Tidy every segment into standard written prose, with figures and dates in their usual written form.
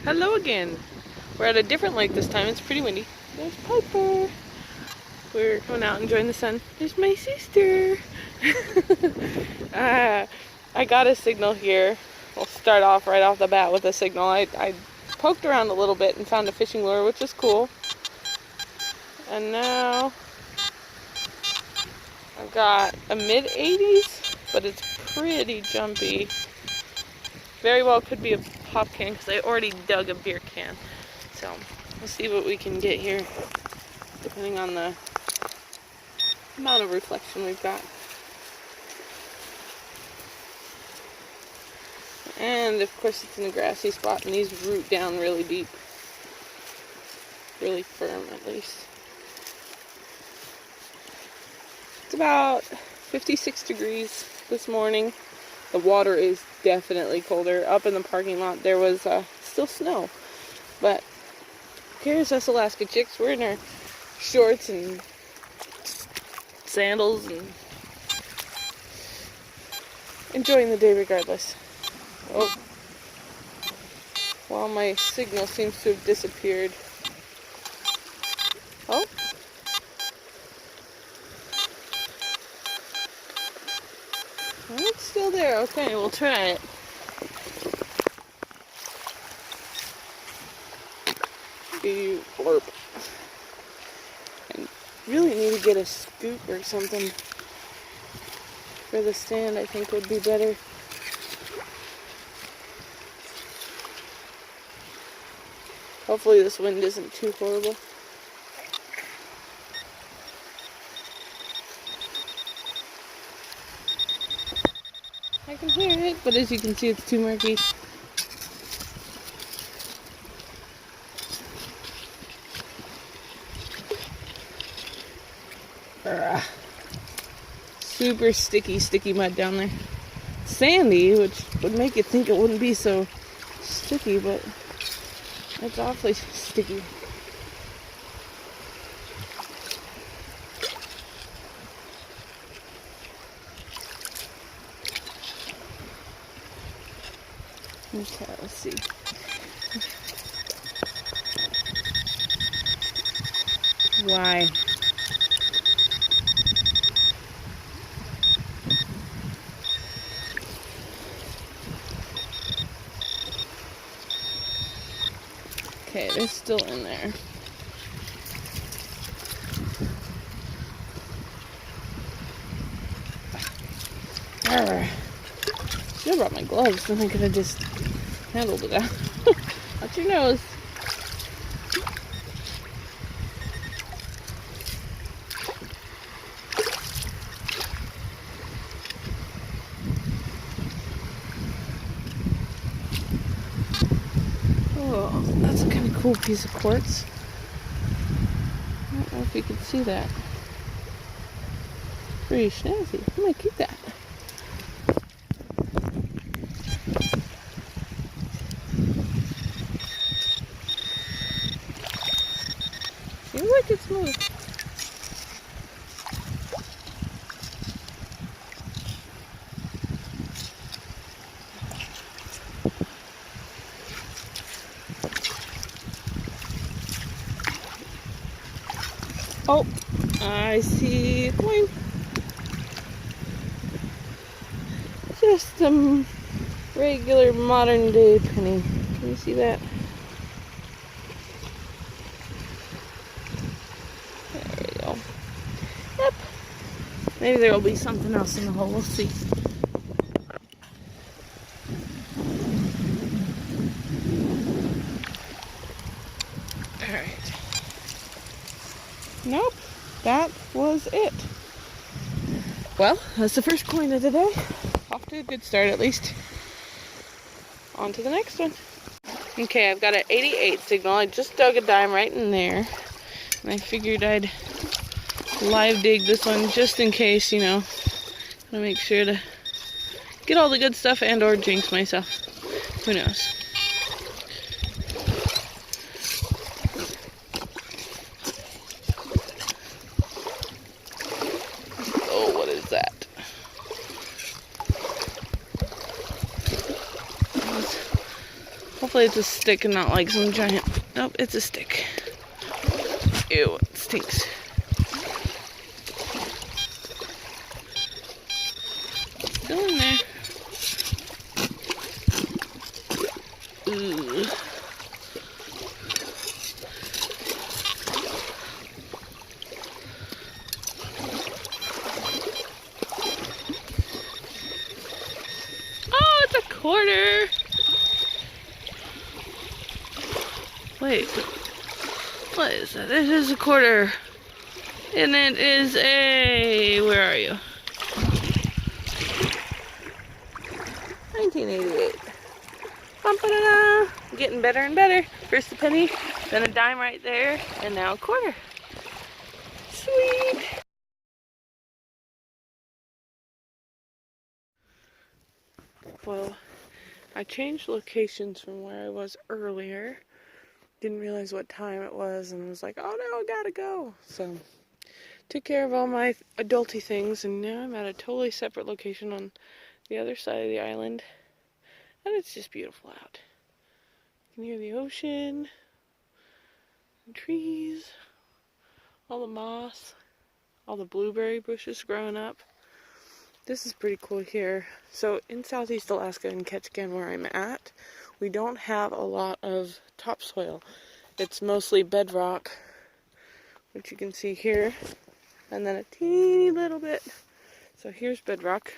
Hello again. We're at a different lake this time. It's pretty windy. There's Piper. We're coming out enjoying the sun. There's my sister. I got a signal here. We'll start off right off the bat with a signal. I poked around a little bit and found a fishing lure, which is cool. And now I've got a mid-80s, but it's pretty jumpy. Very well could be a pop can because I already dug a beer can. So we'll see what we can get here, depending on the amount of reflection we've got. And of course it's in a grassy spot, and these root down really deep. Really firm, at least. It's about 56 degrees this morning. The water is definitely colder. Up in the parking lot there was still snow. But who cares, us Alaska chicks? We're in our shorts and sandals and enjoying the day regardless. Oh, well, my signal seems to have disappeared. Oh. Well, it's still there. Okay, we'll try it. You blurp. I really need to get a scoop or something for the stand. I think would be better. Hopefully this wind isn't too horrible. I can hear it, but as you can see, it's too murky. Super sticky mud down there. Sandy, which would make you think it wouldn't be so sticky, but it's awfully sticky. Okay, let's see. Why? Okay, they're still in there. Should have brought my gloves, then I could have just handled it out. Watch your nose. Oh, that's a kind of cool piece of quartz. I don't know if you can see that. Pretty snazzy. I might keep that. Seems like it's moved. Oh, I see a coin. Just a regular modern day penny. Can you see that? There we go. Yep. Maybe there will be something else in the hole. We'll see. Alright. Nope. That was it. Well, that's the first coin of the day. Off to a good start, at least. On to the next one. Okay, I've got an 88 signal. I just dug a dime right in there. And I figured I'd live dig this one just in case, you know. Gotta make sure to get all the good stuff and or jinx myself. Who knows? Oh, what is that? Hopefully it's a stick and not like some giant... Nope, it's a stick. Ew, it stinks. Still in there. Ooh. Oh, it's a quarter. Wait, what is that? It is a quarter. And it is a... Where are you? 1988. Ba-da-da. Getting better and better. First a penny, then a dime right there, and now a quarter. Sweet. Well, I changed locations from where I was earlier. Didn't realize what time it was, and was like, oh no, I gotta go. So, took care of all my adulty things, and now I'm at a totally separate location on the other side of the island. And it's just beautiful out. You can hear the ocean, the trees, all the moss, all the blueberry bushes growing up. This is pretty cool here. So in Southeast Alaska and Ketchikan where I'm at, we don't have a lot of topsoil. It's mostly bedrock, which you can see here, and then a teeny little bit. So here's bedrock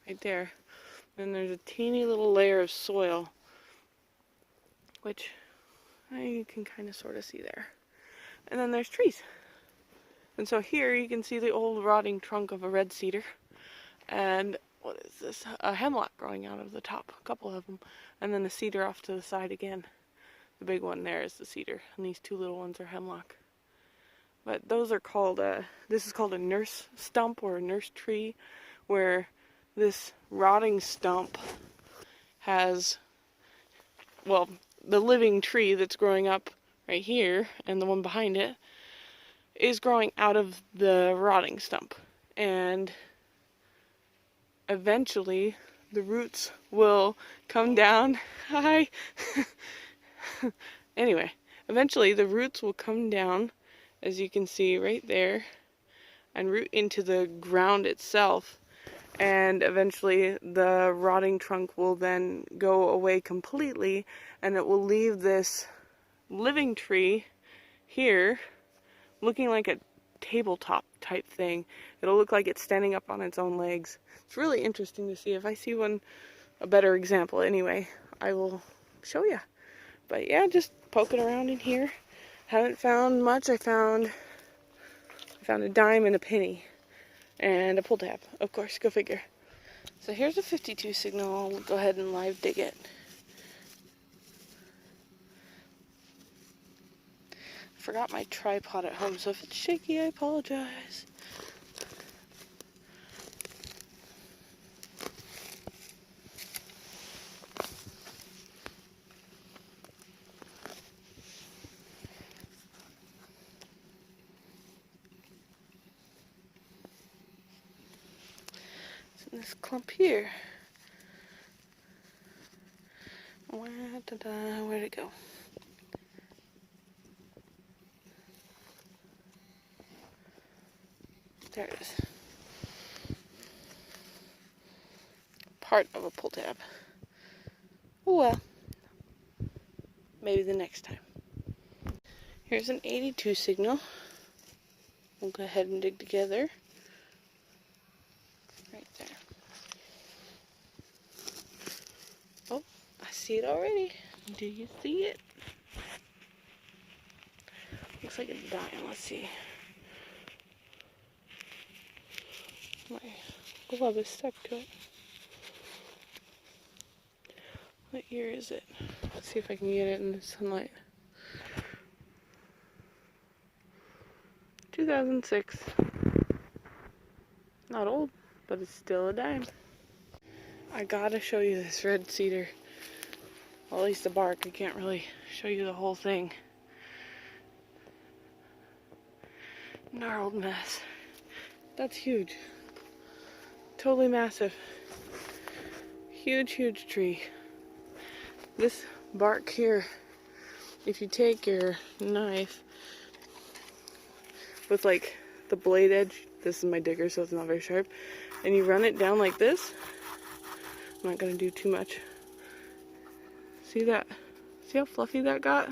right there. And there's a teeny little layer of soil, which you can kind of sort of see there. And then there's trees. And so here you can see the old rotting trunk of a red cedar. And what is this? A hemlock growing out of the top, a couple of them. And then a cedar off to the side again. The big one there is the cedar, and these two little ones are hemlock. But those are called, this is called a nurse stump or a nurse tree, where this rotting stump has, well, the living tree that's growing up right here, and the one behind it, is growing out of the rotting stump. And eventually the roots will come down. Hi! Anyway, eventually the roots will come down, as you can see right there, and root into the ground itself. And eventually the rotting trunk will then go away completely, and it will leave this living tree here looking like a tabletop type thing. It'll look like it's standing up on its own legs. It's really interesting to see. If I see a better example anyway, I will show you. But yeah, just poking around in here. Haven't found much. I found a dime and a penny. And a pull tab, of course, go figure. So here's a 52 signal. I'll go ahead and live dig it. I forgot my tripod at home, so if it's shaky, I apologize. This clump here. Where'd it go? There it is. Part of a pull tab. Oh well. Maybe the next time. Here's an 82 signal. We'll go ahead and dig together. Right there. Oh, I see it already. Do you see it? Looks like it's dying. Let's see. My glove is stuck to it. What year is it? Let's see if I can get it in the sunlight. 2006. Not old, but it's still a dime. I gotta show you this red cedar. Well, at least the bark. I can't really show you the whole thing. Gnarled mess. That's huge. Totally massive. Huge, huge tree. This bark here. If you take your knife with like the blade edge, this is my digger so it's not very sharp, and you run it down like this, I'm not gonna do too much. See that? See how fluffy that got?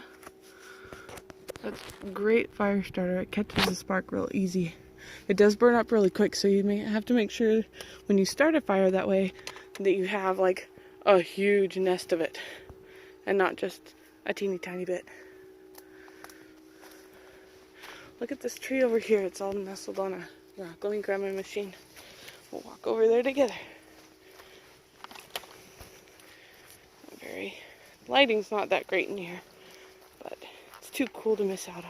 That's a great fire starter. It catches the spark real easy. It does burn up really quick, so you may have to make sure when you start a fire that way that you have like a huge nest of it and not just a teeny tiny bit. Look at this tree over here. It's all nestled on a rock. Let me grab my machine. We'll walk over there together. Lighting's not that great in here, but it's too cool to miss out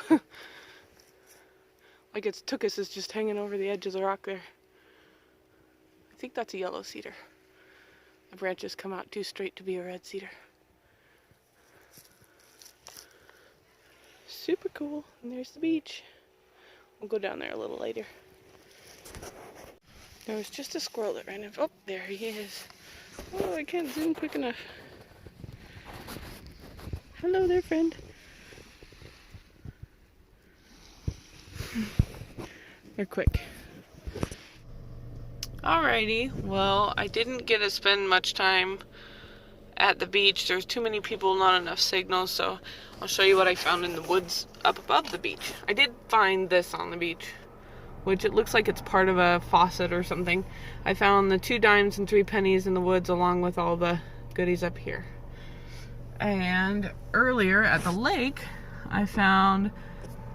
on. Like its tuchus is just hanging over the edge of the rock there. I think that's a yellow cedar. The branches come out too straight to be a red cedar. Super cool. And there's the beach. We'll go down there a little later. There was just a squirrel that ran in. Oh, there he is. Oh, I can't zoom quick enough. Hello there, friend. They're quick. Alrighty, well, I didn't get to spend much time at the beach. There's too many people, not enough signals, so I'll show you what I found in the woods up above the beach. I did find this on the beach, which it looks like it's part of a faucet or something. I found the 2 dimes and 3 pennies in the woods along with all the goodies up here. And earlier at the lake, I found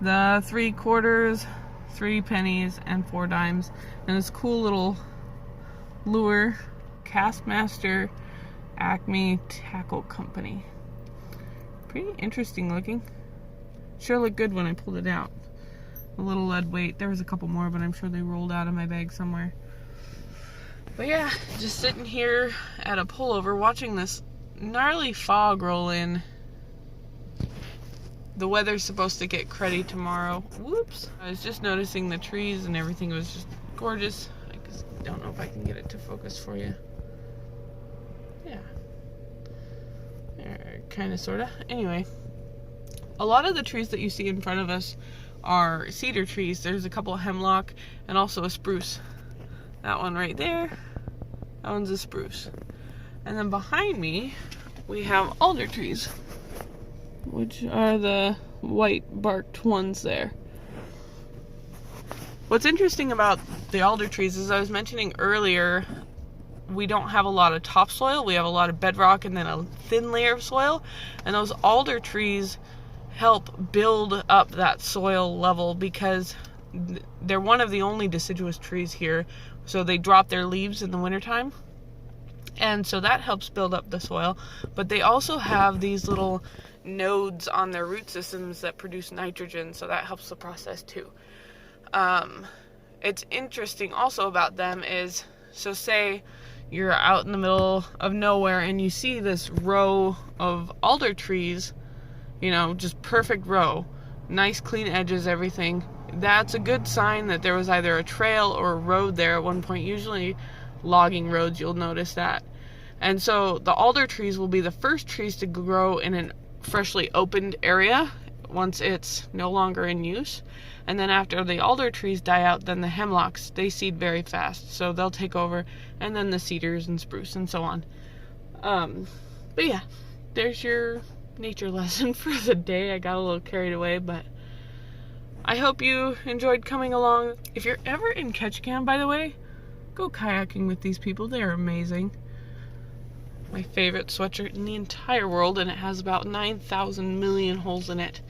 the 3 quarters, 3 pennies, and 4 dimes, and this cool little lure, Castmaster Acme Tackle Company. Pretty interesting looking. Sure looked good when I pulled it out. A little lead weight. There was a couple more, but I'm sure they rolled out of my bag somewhere. But yeah, just sitting here at a pullover watching this gnarly fog roll in. The weather's supposed to get cruddy tomorrow. Whoops. I was just noticing the trees and everything was just gorgeous. I just don't know if I can get it to focus for you. Yeah. Kind of, sort of. Anyway, a lot of the trees that you see in front of us are cedar trees. There's a couple of hemlock and also a spruce. That one right there, that one's a spruce. And then behind me, we have alder trees, which are the white barked ones there. What's interesting about the alder trees is, I was mentioning earlier, we don't have a lot of topsoil. We have a lot of bedrock and then a thin layer of soil. And those alder trees help build up that soil level because they're one of the only deciduous trees here. So they drop their leaves in the wintertime. And so that helps build up the soil. But they also have these little nodes on their root systems that produce nitrogen. So that helps the process too. It's interesting also about them is, so say you're out in the middle of nowhere and you see this row of alder trees, you know, just perfect row, nice clean edges, everything. That's a good sign that there was either a trail or a road there at one point. Usually logging roads, you'll notice that. And so the alder trees will be the first trees to grow in a freshly opened area once it's no longer in use. And then after the alder trees die out, then the hemlocks, they seed very fast, so they'll take over, and then the cedars and spruce and so on. But yeah, there's your nature lesson for the day. I got a little carried away, but I hope you enjoyed coming along. If you're ever in Ketchikan, by the way, go kayaking with these people. They're amazing. My favorite sweatshirt in the entire world, and it has about 9,000 million holes in it.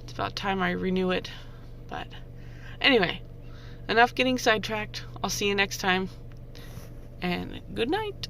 It's about time I renew it. But anyway, enough getting sidetracked. I'll see you next time, and good night.